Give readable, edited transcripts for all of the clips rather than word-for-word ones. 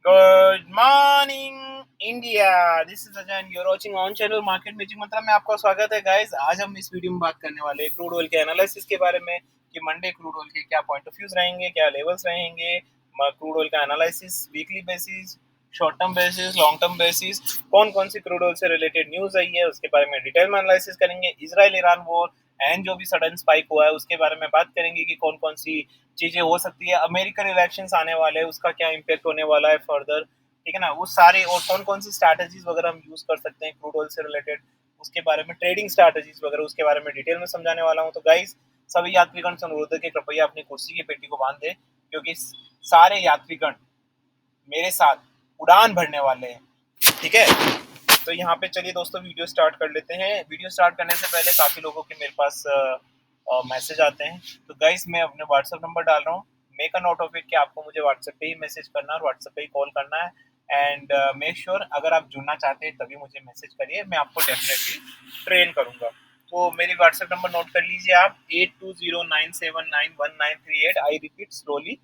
Good morning India. This is Ajay, you're watching on channel market magic mantra में आपका स्वागत है गाइस। आज हम इस वीडियो में बात करने वाले हैं क्रूड ऑयल के एनालिसिस के बारे में कि मंडे क्रूड ऑयल के क्या पॉइंट ऑफ व्यूज रहेंगे, क्या लेवल्स रहेंगे, क्रूड ऑयल का analysis weekly basis, short term basis, long term basis, कौन कौन सी क्रूड ऑयल से रिलेटेड न्यूज आई है उसके बारे में डिटेल में एनालिसिस करेंगे। इजराइल ईरान वॉर एंड जो भी सडन स्पाइक हुआ है उसके बारे में बात करेंगे कि कौन कौन सी चीजें हो सकती है। अमेरिकन इलेक्शंस आने वाले हैं, उसका क्या इम्पैक्ट होने वाला है फर्दर, ठीक है ना। वो सारे और कौन कौन सी स्ट्रैटेजीज वगैरह हम यूज कर सकते हैं क्रूड ऑयल से रिलेटेड, उसके बारे में, ट्रेडिंग स्ट्रैटेजीज वगैरह उसके बारे में डिटेल में समझाने वाला हूँ। तो गाइस, सभी यात्रीगण से अनुरोध है कि कृपया अपनी कुर्सी की पेटी को बांध दे, क्योंकि सारे यात्रीगण मेरे साथ उड़ान भरने वाले हैं, ठीक है। तो यहाँ पे चलिए दोस्तों वीडियो स्टार्ट कर लेते हैं। वीडियो स्टार्ट करने से पहले काफी लोगों के मेरे पास मैसेज आते हैं, तो गाइस मैं अपने व्हाट्सएप नंबर डाल रहा हूँ। Make a note of it कि आपको मुझे व्हाट्सएप पे ही मैसेज करना है और व्हाट्सएप पे ही कॉल करना है। एंड मेक श्योर अगर आप जुड़ना चाहते हैं तभी मुझे मैसेज करिए, मैं आपको डेफिनेटली ट्रेन करूंगा। तो मेरी व्हाट्सएप नंबर नोट कर लीजिए आप, 8209791938। I repeat slowly,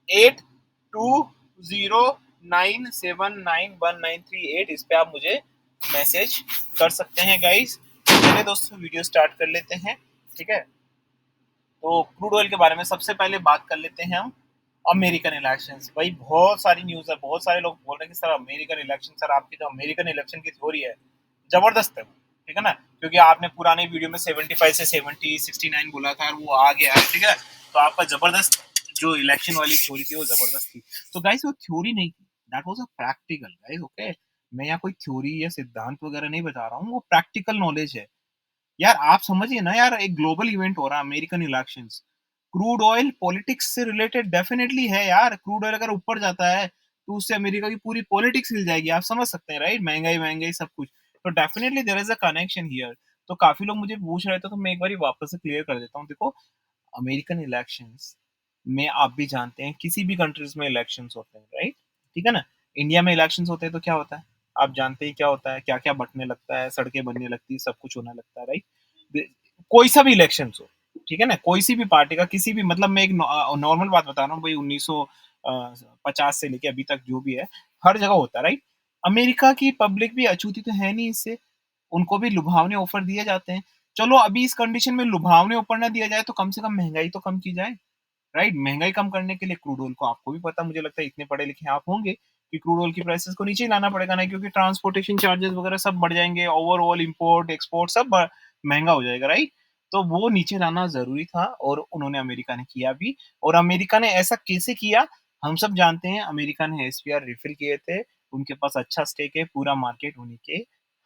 8209791938। इस पे आप मुझे मैसेज कर सकते हैं गाइस। चलिए दोस्तों वीडियो स्टार्ट कर लेते हैं, ठीक है। तो क्रूड ऑयल के बारे में सबसे पहले बात कर लेते हैं हम। अमेरिकन इलेक्शंस, भाई बहुत सारी न्यूज है, बहुत सारे लोग बोल रहे हैं कि सर अमेरिकन इलेक्शन, सर आपकी जो अमेरिकन इलेक्शन की थ्योरी है जबरदस्त है, ठीक है ना। क्योंकि आपने पुराने वीडियो में 75 से 70 69 बोला था और वो आ गया है, ठीक है। तो आपका जबरदस्त जो इलेक्शन वाली थ्योरी थी वो जबरदस्त थी। तो गाइस वो थ्योरी नहीं थी, that was a practical guys, okay. मैं यहाँ कोई थ्योरी या सिद्धांत वगैरह नहीं बता रहा हूँ, वो प्रैक्टिकल नॉलेज है। यार आप समझिए ना यार, एक ग्लोबल इवेंट हो रहा है American elections. Crude oil politics से रिलेटेड डेफिनेटली है यार। क्रूड ऑयल अगर ऊपर जाता है तो उससे अमेरिका की पूरी पॉलिटिक्स हिल जाएगी, आप समझ सकते हैं राइट। महंगाई महंगाई सब कुछ, तो definitely there is a connection here. तो काफी लोग मुझे पूछ रहे थे, तो मैं एक बार वापस से क्लियर कर देता हूँ। देखो, अमेरिकन इलेक्शंस में आप भी जानते हैं किसी भी कंट्रीज में इलेक्शंस होते हैं, राइट, ठीक है ना। इंडिया में इलेक्शंस होते हैं तो क्या होता है, आप जानते हैं क्या होता है, क्या क्या बटने लगता है, सड़कें बनने लगती है, सब कुछ होने लगता है, राइट। कोई सा भी इलेक्शन हो, ठीक है ना, कोई सी भी पार्टी का, किसी भी, मतलब मैं एक नॉर्मल बात बता रहा हूँ भाई, 1950 से लेके अभी तक जो भी है, हर जगह होता है, राइट। अमेरिका की पब्लिक भी अछूती तो है नहीं इससे, उनको भी लुभावने ऑफर दिए जाते हैं। चलो अभी इस कंडीशन में लुभावने ऑफर ना दिया जाए तो कम से कम महंगाई तो कम की जाए, राइट। महंगाई कम करने के लिए क्रूड ऑयल को, आपको भी पता, मुझे लगता है इतने पढ़े लिखे आप होंगे, कि क्रूड ऑयल की प्राइसेस को नीचे लाना पड़ेगा ना, क्योंकि ट्रांसपोर्टेशन चार्जेस वगैरह सब बढ़ जाएंगे, ओवरऑल इंपोर्ट एक्सपोर्ट सब महंगा हो जाएगा, राइट। तो वो नीचे लाना जरूरी था और उन्होंने, अमेरिका ने किया भी। और अमेरिका ने ऐसा कैसे किया, हम सब जानते हैं। अमेरिका ने एसपीआर रिफिल किए थे, उनके पास अच्छा स्टेक है, पूरा मार्केट उन्हीं के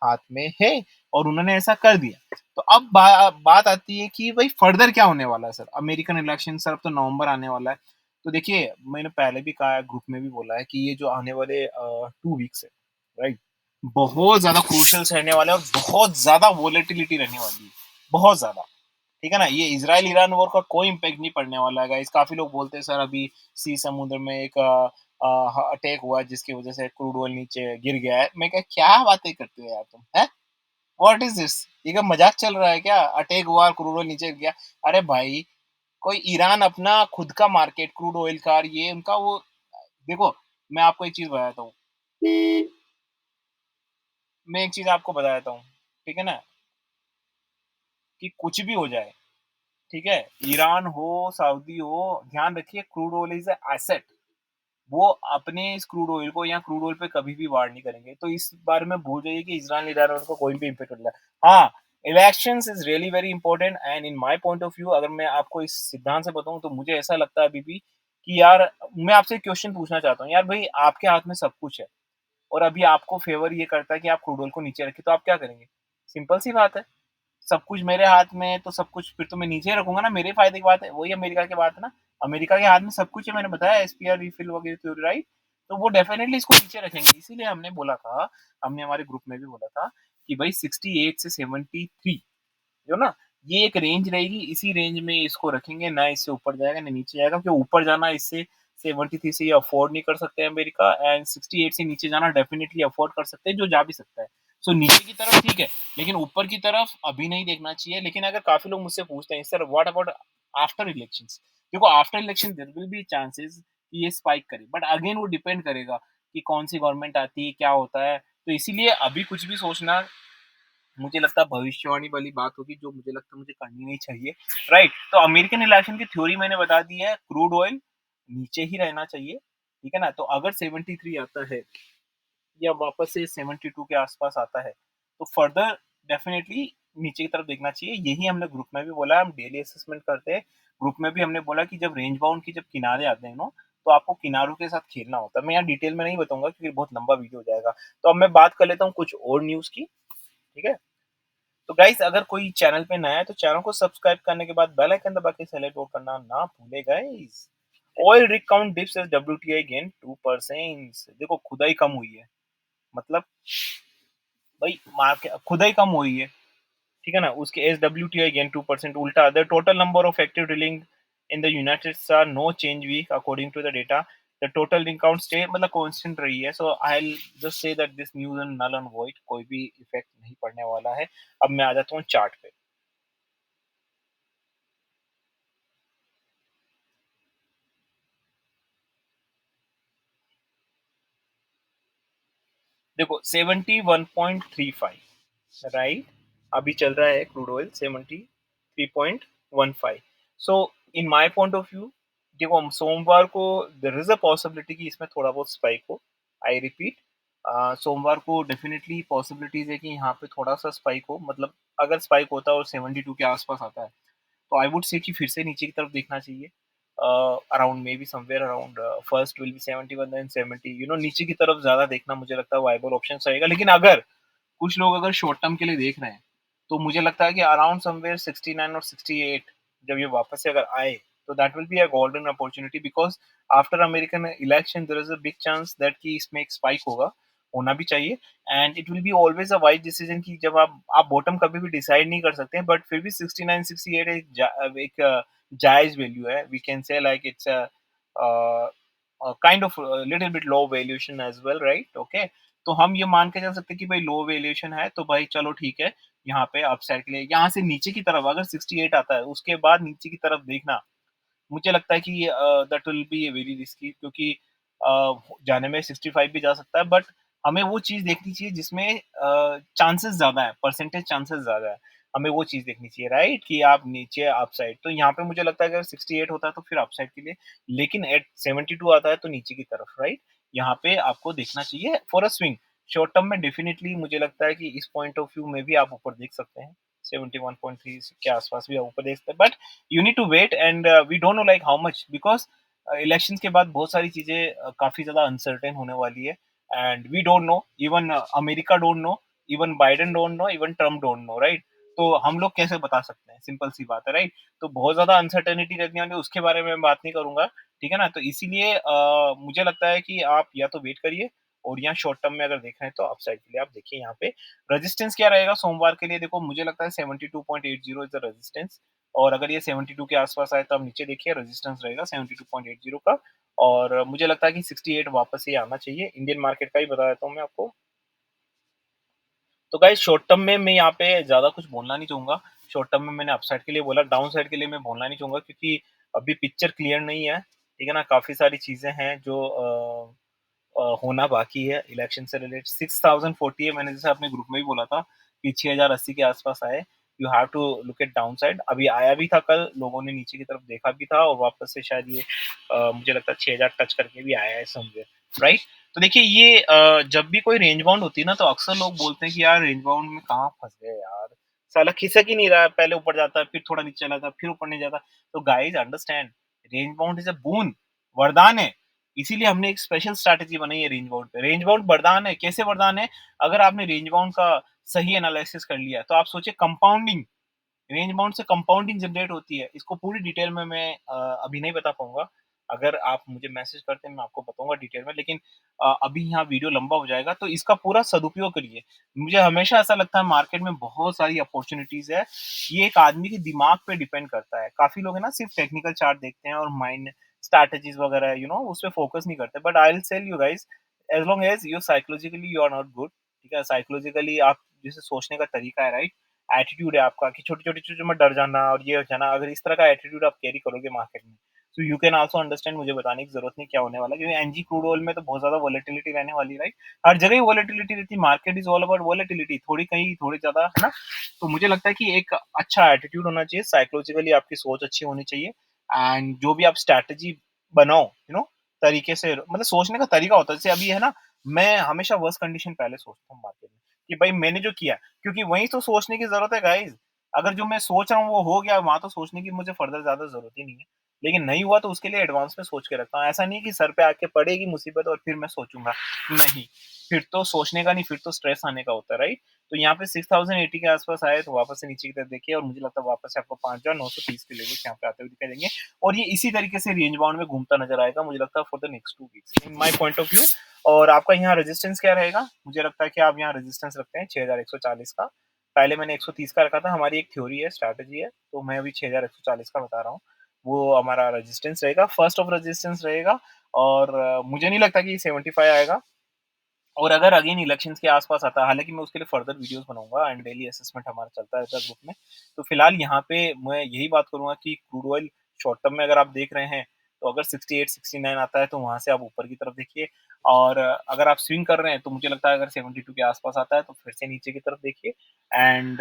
हाथ में है, और उन्होंने ऐसा कर दिया। तो अब बात आती है कि भाई फर्दर क्या होने वाला है सर। अमेरिकन इलेक्शन सर अब तो नवंबर आने वाला है। तो देखिए, मैंने पहले भी कहा है, ग्रुप में भी बोला है कि ये जो आने वाले 2 वीक्स है, राइट, बहुत ज्यादा क्रूशल्स रहने वाले हैं और बहुत ज्यादा वोलेटिलिटी रहने वाली है, बहुत ज्यादा, ठीक है ना। ये इजराइल ईरान वॉर का कोई इम्पैक्ट नहीं पड़ने वाला है गाइस। काफी लोग बोलते हैं सर अभी सी समुद्र में एक अटैक हुआ जिसकी वजह से क्रूड ऑयल नीचे गिर गया है। मैं क्या बातें करते हो यार तुम, है व्हाट इज दिस, ये क्या मजाक चल रहा है क्या, अटैक हुआ क्रूड ऑयल नीचे गया। अरे भाई, कोई ईरान अपना खुद का मार्केट क्रूड ऑयल का, ये उनका वो, देखो मैं आपको एक चीज बताता हूँ, मैं एक चीज आपको बताता हूँ, ठीक है ना, कि कुछ भी हो जाए, ठीक है, ईरान हो सऊदी हो, ध्यान रखिए क्रूड ऑयल इज एसेट। वो अपने इस क्रूड ऑयल को या क्रूड ऑयल पे कभी भी वार नहीं करेंगे। तो इस बारे में भूल जाइए कि इजराइल ईरान को कोई भी इम्पेक्ट होता है। हाँ, elections is really very important and in my point of view, अगर मैं आपको इस सिद्धांत से बताऊं तो मुझे ऐसा लगता है अभी भी कि यार, मैं आपसे एक क्वेश्चन पूछना चाहता हूँ यार, भाई आपके हाथ में सब कुछ है और अभी आपको फेवर ये करता है कि आप क्रूड ऑयल को नीचे रखें, तो आप क्या करेंगे। सिंपल सी बात है, सब कुछ मेरे हाथ में है तो सब कुछ फिर तो मैं नीचे ही रखूंगा ना, मेरे फायदे की बात है, वही अमेरिका की बात है ना। अमेरिका के हाथ में सब कुछ है, मैंने बताया एसपीआर रिफिल वगैरह थ्योरी, राइट। तो वो डेफिनेटली इसको नीचे रखेंगे, इसीलिए हमने बोला था, हमने हमारे ग्रुप में भी बोला था कि भाई 68 से 73 जो ना, ये एक रेंज रहेगी, इसी रेंज में इसको रखेंगे, ना इससे ऊपर जाएगा ना नीचे जाएगा, क्योंकि ऊपर जाना इससे 73 से ये अफोर्ड नहीं कर सकते अमेरिका, एंड 68 से नीचे जाना डेफिनेटली अफोर्ड कर सकते हैं, जो जा भी सकता है। सो नीचे की तरफ ठीक है, लेकिन ऊपर की तरफ अभी नहीं देखना चाहिए। लेकिन अगर काफी लोग मुझसे पूछते हैं sir what about after elections, देखो after election there will be chances कि ये स्पाइक करे, बट अगेन वो डिपेंड करेगा कि कौन सी गवर्नमेंट आती है, क्या होता है। तो इसीलिए अभी कुछ भी सोचना मुझे लगता है भविष्यवाणी वाली बात होगी, जो मुझे लगता है मुझे करनी नहीं चाहिए, राइट? तो अमेरिकन इलेक्शन की थ्योरी मैंने बता दी है, क्रूड ऑयल नीचे ही रहना चाहिए, ठीक है ना? तो अगर 73 आता है या वापस से 72 के आसपास आता है, तो फर्दर डेफिनिटली नीचे की तरफ देखना चाहिए। यही हमने ग्रुप में भी बोला, हम डेली असेसमेंट करते हैं। ग्रुप में भी हमने बोला कि जब रेंज बाउंड की जब किनारे आते हैं नो, तो आपको किनारों के साथ खेलना होता है। मैं यहाँ डिटेल में नहीं बताऊंगा क्योंकि बहुत लंबा वीडियो हो जाएगा। तो अब मैं बात कर लेता हूँ कुछ और न्यूज़ की, ठीक है? तो गाइस अगर कोई चैनल पे नया है तो चैनल को सब्सक्राइब करने के बाद बेल आइकन दबा के सेलेक्ट वो करना ना भूले guys. Oil rig count dips as WTI gain 2%। देखो खुदाई कम हुई है, मतलब भाई मार्केट खुदाई कम हुई है, ठीक है ना? उसके S W T I gain 2% उल्टा the total number of active drilling in the United States are no change week according to the data. The total ring count stay मतलब कांस्टेंट रही है। So I will just say that this news and null and void, कोई भी effect नहीं पड़ने वाला है। अब मैं आ जाता हूँ चार्ट पे। देखो 71.35, राइट? अभी चल रहा है crude oil 73.15। So in my point of view, देखो हम सोमवार को देयर इज अ पॉसिबिलिटी कि इसमें थोड़ा बहुत स्पाइक हो। आई रिपीट, सोमवार को डेफिनेटली पॉसिबिलिटीज है कि यहाँ पे थोड़ा सा स्पाइक हो। मतलब अगर स्पाइक होता है और 72 के आसपास आता है, तो आई वुड से कि फिर से नीचे की तरफ देखना चाहिए। Around may be somewhere around first will be 71 then 70, नीचे की तरफ ज्यादा देखना मुझे लगता है वाइबल ऑप्शन रहेगा। लेकिन अगर कुछ लोग अगर शॉर्ट टर्म के लिए देख रहे हैं, तो मुझे लगता है कि अराउंड समवेयर 69 और 68 जब ये वापस से अगर आए, तो that will be a golden opportunity because after American election there is a big chance that कि इसमें एक स्पाइक होगा, होना भी चाहिए। And it will be always a wise decision कि जब आप बॉटम कभी भी डिसाइड नहीं कर सकते हैं, बट फिर भी 69 68 एक जायज वैल्यू है। We can say like it's kind of little bit low valuation as well, right? Okay, तो हम ये मान के चल सकते हैं कि भाई लो वैल्यूएशन है, तो भाई चलो ठीक है। यहाँ पे अपसाइड के लिए यहाँ से नीचे की तरफ अगर 68 आता है, उसके बाद नीचे की तरफ देखना मुझे लगता है कि that will be very risky, क्योंकि जाने में 65 भी जा सकता है, बट हमें वो चीज देखनी चाहिए जिसमें चांसेस ज्यादा है, परसेंटेज चांसेस ज्यादा है। हमें वो चीज देखनी चाहिए, राइट? कि आप नीचे अपसाइड, तो यहाँ पे मुझे लगता है अगर 68 होता है तो फिर अपसाइड के लिए, लेकिन एट 72 आता है तो नीचे की तरफ, राइट? यहाँ पे आपको देखना चाहिए for a swing. Short term में डेफिनेटली मुझे लगता है कि इस पॉइंट ऑफ व्यू में भी आप ऊपर देख सकते हैं, 71.3 के आसपास भी आप ऊपर देख सकते हैं, but you need to wait and we don't know like how much because elections के बाद बहुत सारी चीजें काफी ज्यादा अनसर्टेन होने वाली है। And we don't know, even America don't know, even Biden don't know, even Trump don't know, right? तो हम लोग कैसे बता सकते हैं? सिंपल सी बात है, राइट? तो बहुत ज्यादा अनसर्टेनिटी रहने वाली है, उसके बारे में मैं बात नहीं करूंगा, ठीक है ना? तो इसीलिए मुझे लगता है कि आप या तो वेट करिए, और यहाँ शॉर्ट टर्म में अगर देख रहे हैं तो अपसाइड के लिए आप देखिए। यहाँ पे रेजिस्टेंस क्या रहेगा सोमवार के लिए? देखो मुझे लगता है 72.80 इज द रेजिस्टेंस, और अगर ये 72 के आसपास आए तो आप नीचे देखिए रेजिस्टेंस रहेगा 72.80 का। और मुझे लगता है कि 68 वापस ये आना चाहिए। इंडियन मार्केट का ही बता देता हूँ मैं आपको। तो गाइस शॉर्ट टर्म में मैं यहाँ पे ज्यादा कुछ बोलना नहीं चाहूंगा। शॉर्ट टर्म में मैंने अपसाइड के लिए बोला, डाउन साइड के लिए मैं बोलना नहीं चाहूंगा, क्योंकि अभी पिक्चर क्लियर नहीं है, ठीक है ना? काफी सारी चीजें हैं जो होना बाकी है इलेक्शन से रिलेटेड। 6040 है, मैंने जैसे अपने ग्रुप में भी बोला था कि 6080 के आसपास आए, you have to look at down side. अभी आया भी था कल, लोगों ने नीचे की तरफ देखा भी था, और वापस से शायद ये मुझे लगता है 6000 टच करके भी आया है समवेयर, राइट? तो देखिए ये जब भी कोई रेंज बाउंड होती है ना, तो अक्सर लोग बोलते हैं कि यार रेंज बाउंड में कहाँ फंस गए यार, साला खिसक ही नहीं रहा है, पहले ऊपर जाता है फिर थोड़ा नीचे चला जाता है फिर ऊपर नहीं जाता। तो guys understand, range bound is a boon, वरदान है। इसीलिए हमने एक स्पेशल स्ट्रैटेजी बनाई है रेंज बाउंड पे। रेंज बाउंड वरदान है, कैसे वरदान है? अगर आपने रेंज बाउंड का सही एनालिसिस कर लिया, तो आप सोचिए कंपाउंडिंग, रेंज बाउंड से कंपाउंडिंग जनरेट होती है। इसको पूरी डिटेल में मैं अभी नहीं बता पाऊंगा। अगर आप मुझे मैसेज करते हैं मैं आपको बताऊंगा डिटेल में, लेकिन अभी यहाँ वीडियो लंबा हो जाएगा, तो इसका पूरा सदुपयोग करिए। मुझे हमेशा ऐसा लगता है मार्केट में बहुत सारी अपॉर्चुनिटीज है, ये एक आदमी के दिमाग पे डिपेंड करता है। काफी लोग है ना सिर्फ टेक्निकल चार्ट देखते हैं और माइंड स्ट्रैटेजीज वगैरह उस पर फोकस नहीं करते, but I will tell you guys, as long as you psychologically you are not good, ठीक है? साइकोलॉजिकली आप जैसे सोचने का तरीका है, राइट? एटीट्यूड है आपका कि छोटी छोटी चीजों में डर जाना और ये हो जाना, अगर इस तरह का एटीट्यूड आप कैरी करोगे मार्केट में, so you can also understand, मुझे बताने की जरूरत नहीं क्या होने वाला है, क्योंकि एनजी क्रूड ऑयल में तो बहुत ज्यादा वॉलेटिलिटी रहने वाली है, राइट। हर जगह ही वॉलेटिलिटी रहती है, market is all about volatility, थोड़ी कहीं थोड़ी ज्यादा, है ना। तो मुझे लगता है कि एक अच्छा एटीट्यूड होना चाहिए, साइकोलॉजिकली आपकी सोच अच्छी होनी चाहिए, एंड जो भी आप स्ट्रैटेजी बनाओ, तरीके से, मतलब सोचने का तरीका होता है। जैसे अभी है ना, मैं हमेशा वर्स्ट कंडीशन पहले सोचता हूँ मार्केट में, कि भाई मैंने जो किया, क्योंकि वही तो सोचने की जरूरत है गाइस। अगर जो मैं सोच रहा हूँ वो हो गया, वहां तो सोचने की मुझे फर्दर ज्यादा जरूरत ही नहीं है। लेकिन नहीं हुआ तो उसके लिए एडवांस में सोच के रखता हूँ। ऐसा नहीं कि सर पे आके पड़ेगी मुसीबत और फिर मैं सोचूंगा, नहीं। फिर तो सोचने का नहीं, फिर तो स्ट्रेस आने का होता है, राइट। तो यहाँ पे 6080 के आसपास आए तो वापस से नीचे की तरफ देखिए, और मुझे लगता है वापस से आपको 5930 के लेवल यहाँ पे आते हुए दिखाई देंगे, और ये इसी तरीके से रेंज बाउंड में घूमता नजर आएगा, मुझे लगता है for the next 2 weeks in my point of view. और आपका यहाँ रेजिस्टेंस क्या रहेगा, मुझे लगता है कि आप यहाँ रेजिस्टेंस रखते हैं 6140 का। पहले मैंने 130 का रखा था, हमारी एक थ्योरी है, स्ट्रैटेजी है, तो मैं अभी 6140 का बता रहा हूँ। वो हमारा रेजिस्टेंस रहेगा, फर्स्ट ऑफ रेजिस्टेंस रहेगा। और मुझे नहीं लगता कि 75 आएगा। और अगर अगेन इलेक्शंस के आसपास आता है, हालांकि मैं उसके लिए फर्दर वीडियोस बनाऊंगा, एंड डेली असेसमेंट हमारा चलता रहता है ग्रुप में। तो फिलहाल यहाँ पे मैं यही बात करूंगा कि क्रूड ऑयल शॉर्ट टर्म में अगर आप देख रहे हैं, तो अगर 68 69 आता है तो वहां से आप ऊपर की तरफ देखिए। और अगर आप स्विंग कर रहे हैं तो मुझे लगता है अगर 72 के आसपास आता है तो फिर से नीचे की तरफ देखिए। एंड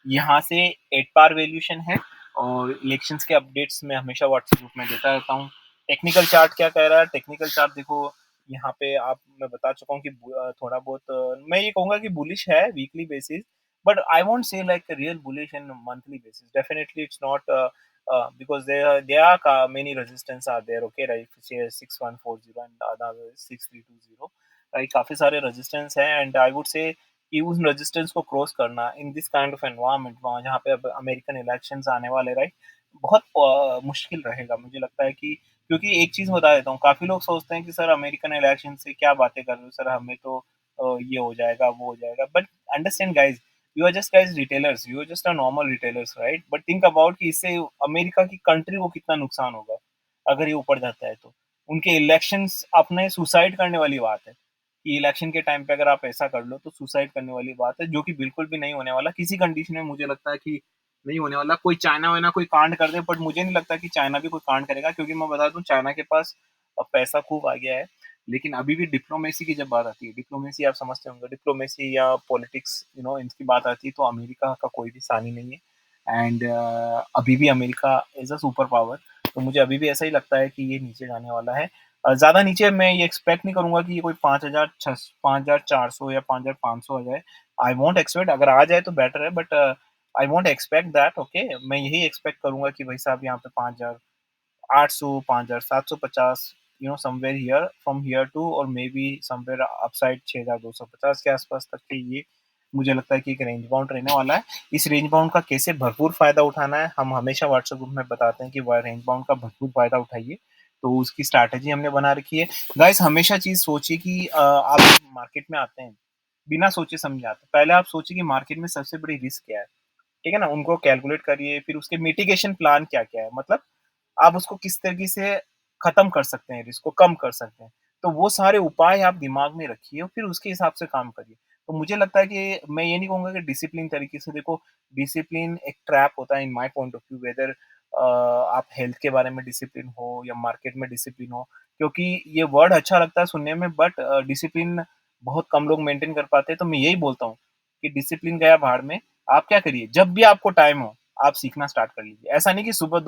यहाँ से 8 पार वैल्यूएशन है। और इलेक्शंस के अपडेट्स में हमेशा व्हाट्सएप ग्रुप में देता रहता हूँ। टेक्निकल चार्ट क्या कह रहा है, टेक्निकल चार्ट देखो, यहाँ पे आप, मैं बता चुका हूँ कि थोड़ा बहुत मैं ये कहूंगा कि बुलिश है weekly basis, but I won't say like real bullish in monthly basis, definitely it's not, because there are many resistance are there, okay, right, say 6140 and another 6320, right, काफी सारे रेजिस्टेंस हैं, एंड आई वुड से कि उस resistance को cross करना in this kind of environment, वहाँ जहाँ पे अब अमेरिकन इलेक्शंस आने वाले, राइट, बहुत मुश्किल रहेगा मुझे लगता है कि, क्योंकि एक चीज बता देता हूँ, काफी लोग सोचते हैं कि सर अमेरिकन इलेक्शन से क्या बातें कर रहे हो सर, हमें तो ये हो जाएगा वो हो जाएगा, but understand guys, you are just guys retailers, you are just a normal retailers, right, but think about कि इससे अमेरिका की कंट्री को कितना नुकसान होगा अगर ये ऊपर जाता है तो। उनके इलेक्शंस अपने सुसाइड करने वाली बात है, कि इलेक्शन के टाइम पे अगर आप ऐसा कर लो तो सुसाइड करने वाली बात है, जो कि बिल्कुल भी नहीं होने वाला किसी कंडीशन में, मुझे लगता है कि नहीं होने वाला। कोई चाइना वाइना कोई कांड कर दे, बट मुझे नहीं लगता कि चाइना भी कोई कांड करेगा, क्योंकि मैं बता दूं चाइना के पास अब पैसा खूब आ गया है। लेकिन अभी भी डिप्लोमेसी की जब बात आती है, डिप्लोमेसी आप समझते होंगे, डिप्लोमेसी या पॉलिटिक्स, इनकी बात आती है तो अमेरिका का कोई भी सानी नहीं है। एंड अभी भी America is a super power. तो मुझे अभी भी ऐसा ही लगता है कि ये नीचे जाने वाला है। ज्यादा नीचे मैं ये एक्सपेक्ट नहीं करूंगा कि ये कोई 5400 या 5500 आ जाए। आई वॉन्ट एक्सपेक्ट, अगर आ जाए तो बेटर है, but I want expect that, okay. मैं यही एक्सपेक्ट करूंगा कि भाई साहब यहाँ पे 5800 5750, somewhere here from here to, और मे बी समवेयर अपसाइड 6250 के आसपास तक के, ये मुझे लगता है कि एक रेंज बाउंड रहने वाला है। इस रेंज बाउंड का कैसे भरपूर फायदा उठाना है, हम हमेशा व्हाट्सएप ग्रुप में बताते हैं कि वह रेंज बाउंड का भरपूर फायदा उठाइए। तो उसकी स्ट्रैटेजी हमने बना रखी है। गाइस हमेशा चीज सोचिए कि आप मार्केट में आते हैं, बिना सोचे समझे आते हैं, पहले आप सोचिए कि मार्केट में सबसे बड़ी रिस्क क्या है, ठीक है ना, उनको कैलकुलेट करिए, फिर उसके मिटिगेशन प्लान क्या क्या है, मतलब आप उसको किस तरीके से खत्म कर सकते हैं, रिस्क को कम कर सकते हैं। तो वो सारे उपाय आप दिमाग में रखिए और फिर उसके हिसाब से काम करिए। तो मुझे लगता है कि मैं ये नहीं कहूंगा कि डिसिप्लिन तरीके से देखो, डिसिप्लिन एक ट्रैप होता है in my point of view, whether आप हेल्थ के बारे में डिसिप्लिन हो या मार्केट में डिसिप्लिन हो, क्योंकि ये वर्ड अच्छा लगता है सुनने में, बट डिसिप्लिन बहुत कम लोग मेंटेन कर पाते हैं। तो मैं यही बोलता हूँ कि डिसिप्लिन गया भाड़ में। आप क्या करिए, जब भी आपको टाइम हो आप सीखना स्टार्ट कर लीजिए। ऐसा नहीं कि सुबह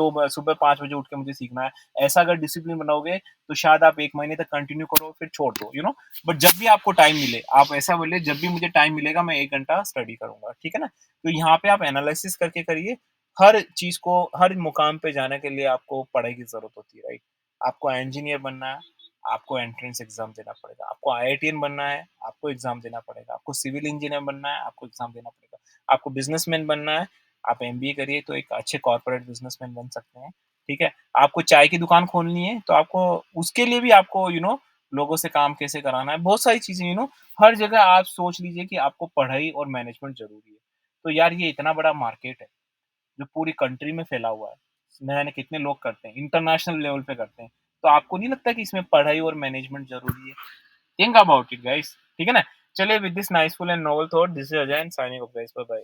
5 बजे उठ के मुझे सीखना है, ऐसा अगर डिसिप्लिन बनाओगे तो शायद आप 1 महीने तक कंटिन्यू करो फिर छोड़ दो, बट जब भी आपको टाइम मिले, आप ऐसा बोले जब भी मुझे टाइम मिलेगा मैं 1 घंटा स्टडी करूंगा, ठीक है ना। तो यहाँ पे आप एनालिसिस करके करिए। हर चीज को, हर मुकाम पे जाने के लिए आपको पढ़ाई की जरूरत होती है, राइट। आपको इंजीनियर बनना है, आपको एंट्रेंस एग्जाम देना पड़ेगा। आपको आईआईटीएन बनना है, आपको एग्जाम देना पड़ेगा। आपको सिविल इंजीनियर बनना है, आपको एग्जाम देना पड़ेगा। आपको बिजनेसमैन बनना है, आप एमबीए करिए तो एक अच्छे कॉर्पोरेट बिजनेसमैन बन सकते हैं, ठीक है। आपको चाय की दुकान खोलनी है तो आपको, उसके लिए भी आपको लोगों से काम कैसे कराना है, बहुत सारी चीजें, हर जगह आप सोच लीजिए कि आपको पढ़ाई और मैनेजमेंट जरूरी है। तो यार ये इतना बड़ा मार्केट है जो पूरी कंट्री में फैला हुआ है, न जाने कितने लोग करते हैं, इंटरनेशनल लेवल पे करते हैं। तो आपको नहीं लगता कि इसमें पढ़ाई और मैनेजमेंट जरूरी है? थिंक अबाउट इट गाइस, ठीक है ना। चलिए, with this nice full and novel thought, this is Ajay and signing off guys, bye bye.